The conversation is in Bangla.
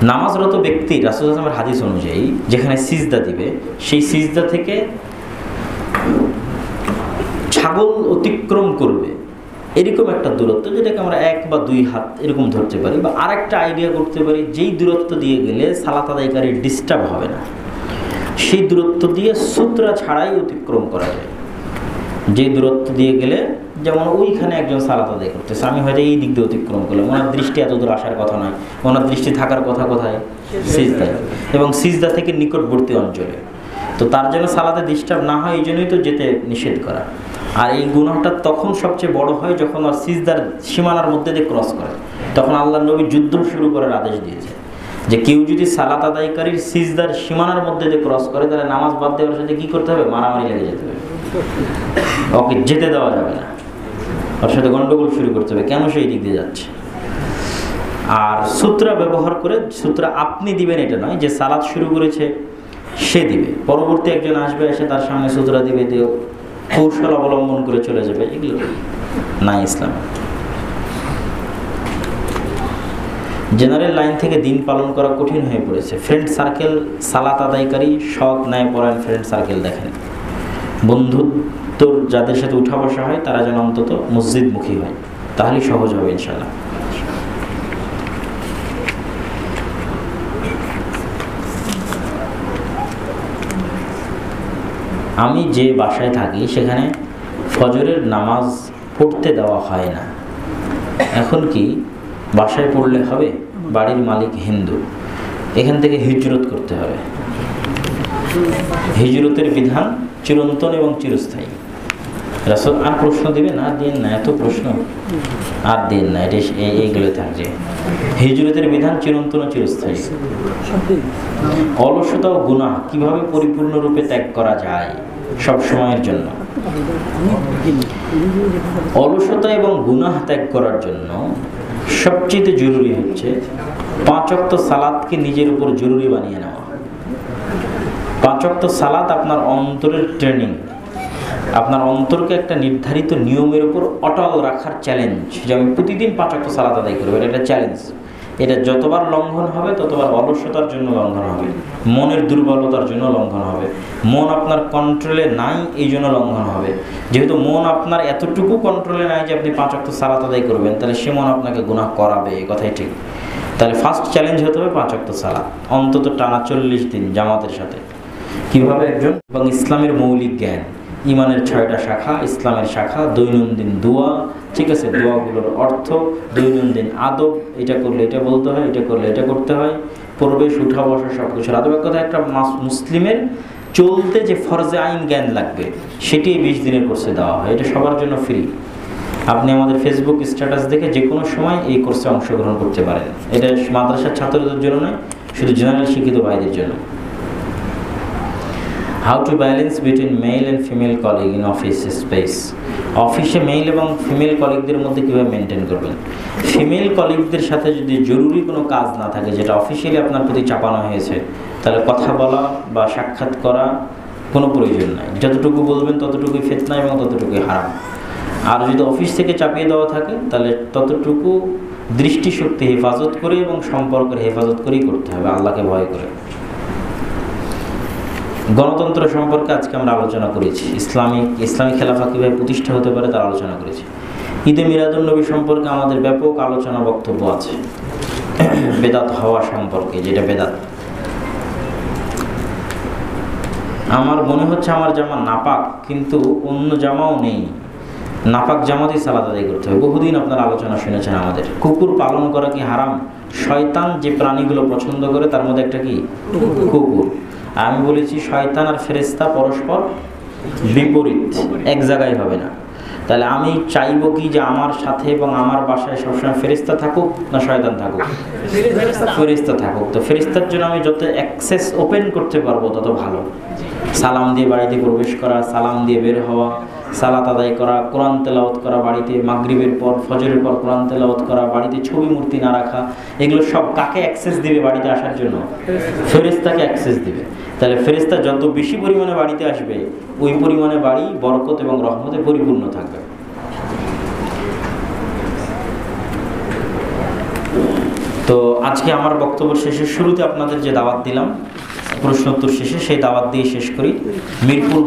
নামাজরত ব্যক্তি রাসূলুল্লাহ সাল্লাল্লাহু আলাইহি ওয়াসাল্লামের হাদিস অনুযায়ী যেখানে সিজদা দিবে, সেই সিজদা থেকে ছাগল অতিক্রম করবে এরকম একটা দূরত্ব, যেটাকে আমরা 1 বা 2 হাত এরকম ধরতে পারি, বা আরেকটা আইডিয়া করতে পারি, যেই দূরত্ব দিয়ে গেলে সালাত আদায়কারী ডিস্টার্ব হবে না, সেই দূরত্ব দিয়ে সুতরা ছাড়াই অতিক্রম করা যায়। যে দূরত্ব দিয়ে গেলে, যেমন ওইখানে একজন সালাত আদায় করতেছে, আমি হয়তো এই দিক দিয়ে অতিক্রম করলাম, ওনার দৃষ্টি এত দূর আসার কথা নয়, ওনার দৃষ্টি থাকার কথা কোথায়? সিজদায়, এবং সিজদা থেকে নিকটবর্তী অঞ্চলে। তো তার যেন সালাতে ডিস্টার্ব না হয়, এই জন্যই তো যেতে নিষেধ করা। আর এই গুনাহটা তখন সবচেয়ে বড় হয় যখন আর সিজদার সীমানার মধ্যে দিয়ে ক্রস করে। তখন আল্লাহ নবী যুদ্ধ শুরু করার আদেশ দিয়েছে যে কেউ যদি সালাত আদায়কারীর সিজদার সীমানার মধ্যে দিয়ে ক্রস করে, তাহলে নামাজ বাদ দেওয়ার সাথে কী করতে হবে? মারামারি লেগে যেতে হবে, ওকে যেতে দেওয়া যাবে না, ওর সাথে গন্ডগোল শুরু করতে হবে, কেন সেই দিক দিয়ে যাচ্ছে। আর সূত্রা ব্যবহার করে, সূত্রা আপনি দিবেন এটা নয় যে সালাত শুরু করেছে সে দিবে, পরবর্তী একজন আসবে এসে তার সামনে সূত্রা দিবে, দিয়ে কৌশল অবলম্বন করে চলে যাবে, এগুলো নাই ইসলাম। জেনারেল লাইন থেকে দিন পালন করা কঠিন হয়ে পড়েছে। ফ্রেন্ড সার্কেল সালাত আদায়কারী সৎ ন্যায়পরায়ণ ফ্রেন্ড সার্কেল দেখেন, বন্ধুত্বর যাদের সাথে উঠা বসা হয় তারা যেন অন্তত মসজিদমুখী হয়, তাহলেই সহজ হবে ইনশাআল্লাহ। আমি যে বাসায় থাকি সেখানে ফজরের নামাজ পড়তে দেওয়া হয় না, এখন কি বাসায় পড়লে হবে? বাড়ির মালিক হিন্দু, এখান থেকে হিজরত করতে হবে। হিজরতের বিধান চিরন্তন এবং চিরস্থায়ী। রাসূল আর প্রশ্ন দিবেন? আর দিন না, এত প্রশ্ন আর দিন না, এটা এইগুলো থাকছে। হিজরতের বিধান চিরন্তন ও চিরস্থায়ী। অলসতা ও গুনাহ কিভাবে পরিপূর্ণরূপে ত্যাগ করা যায় সব সময়ের জন্য? অলসতা এবং গুনাহ ত্যাগ করার জন্য সবচেয়ে জরুরি হচ্ছে 5 ওয়াক্ত সালাতকে নিজের উপর জরুরি বানিয়ে নেওয়া। 5 ওয়াক্ত সালাত আপনার অন্তরের ট্রেনিং, আপনার অন্তরকে একটা নির্ধারিত নিয়মের উপর অটল রাখার চ্যালেঞ্জ, যে আমি প্রতিদিন 5 ওয়াক্ত সালাত আদায় করবো, এটা একটা চ্যালেঞ্জ। এটা যতবার লঙ্ঘন হবে ততবার অলসতার জন্য লঙ্ঘন হবে, মনের দুর্বলতার জন্য লঙ্ঘন হবে, মন আপনার কন্ট্রোলে নাই এই জন্য লঙ্ঘন হবে। যেহেতু মন আপনার এতটুকু কন্ট্রোলে নাই যে আপনি 5 ওয়াক্ত সালাত আদায় করবেন, তাহলে সে মন আপনাকে গুনাহ করাবে, এই কথাই ঠিক। তাহলে ফার্স্ট চ্যালেঞ্জ হতে হবে 5 ওয়াক্ত সালাত, অন্তত টানা 40 দিন জামাতের সাথে। কীভাবে একজন, এবং ইসলামের মৌলিক জ্ঞান, ইমানের 6টা শাখা, ইসলামের শাখা, দৈনন্দিন দোয়া, ঠিক আছে, দোয়াগুলোর অর্থ, দৈনন্দিন আদব, এটা করলে এটা বলতে হয়, এটা করলে এটা করতে হয়, পরিবেশ, উঠা বসা, সব কিছু। আদবের কথা একটা মুসলিমের চলতে যে ফরজে আইন জ্ঞান লাগবে সেটি 20 দিনের কোর্সে দেওয়া হয়, এটা সবার জন্য ফ্রি। আপনি আমাদের ফেসবুক স্ট্যাটাস দেখে যে কোনো সময় এই কোর্সে অংশগ্রহণ করতে পারেন। এটা মাদ্রাসার ছাত্রদের জন্য নয়, শুধু জেনারেল শিক্ষিত ভাইদের জন্য। How to balance between male and female colleague in office space. অফিসে মেল এবং ফিমেল কলিগদের মধ্যে কীভাবে মেনটেন করবেন? ফিমেল কলিগদের সাথে যদি জরুরি কোনো কাজ না থাকে যেটা অফিসিয়ালি আপনার প্রতি চাপানো হয়েছে, তাহলে কথা বলা বা সাক্ষাৎ করা কোনো প্রয়োজন নাই। যতটুকু বলবেন ততটুকুই ফিতনা এবং ততটুকুই হারাম। আর যদি অফিস থেকে চাপিয়ে দেওয়া থাকে তাহলে ততটুকু দৃষ্টিশক্তি হেফাজত করে এবং সম্পর্কের হেফাজত করেই করতে হবে, আল্লাহকে ভয় করে। গণতন্ত্র সম্পর্কে আজকে আমরা আলোচনা করেছি, ইসলামী খেলাফা কীভাবে প্রতিষ্ঠা হতে পারে তার আলোচনা করেছি। ঈদে মিলাদুন্নবী সম্পর্কে আমাদের ব্যাপক আলোচনা বক্তব্য আছে, বেদাত হওয়া সম্পর্কে, যেটা বেদাত। আমার মনে হচ্ছে আমার জামা নাপাক, কিন্তু অন্য জামাও নেই, নাপাক জামাতেই সালাত আদায় করতে হবে। বহুদিন আপনারা আলোচনা শুনেছেন আমাদের। কুকুর পালন করা কি হারাম? শয়তান যে প্রাণীগুলো পছন্দ করে তার মধ্যে একটা কি? কুকুর। আমি বলেছি শয়তান আর ফেরেশতা পরস্পর বিপরীত, এক জায়গায় হবে না। তাহলে আমি চাইবো কি যে আমার সাথে এবং আমার বাসায় সবসময় ফেরেশতা থাকুক না শয়তান থাকুক? ফেরেশতা থাকুক। তো ফেরেশতার জন্য আমি যত অ্যাক্সেস ওপেন করতে পারবো তত ভালো। সালাম দিয়ে বাড়িতে প্রবেশ করা, সালাম দিয়ে বের হওয়া, সালাত আদায় করা, কোরআন তেলাওয়াত করা, বাড়িতে মাগরিবের পর ফজরের পর কোরআন তেলাওয়াত করা, বাড়িতে ছবি মূর্তি না রাখা, এগুলো সব কাকে অ্যাক্সেস দিবে বাড়িতে আসার জন্য? ফেরেশতাকে অ্যাক্সেস দিবে। তাহলে ফেরেশতা যত বেশি পরিমাণে বাড়িতে আসবে ওই পরিমাণে বাড়ি বরকত এবং রহমতে পরিপূর্ণ থাকবে। তো আজকে আমার বক্তব্য শেষে শুরুতে আপনাদের যে দাওয়াত দিলাম প্রশ্নোত্তর শেষে, সেই দাওয়াত দিয়ে শেষ করি। মিরপুর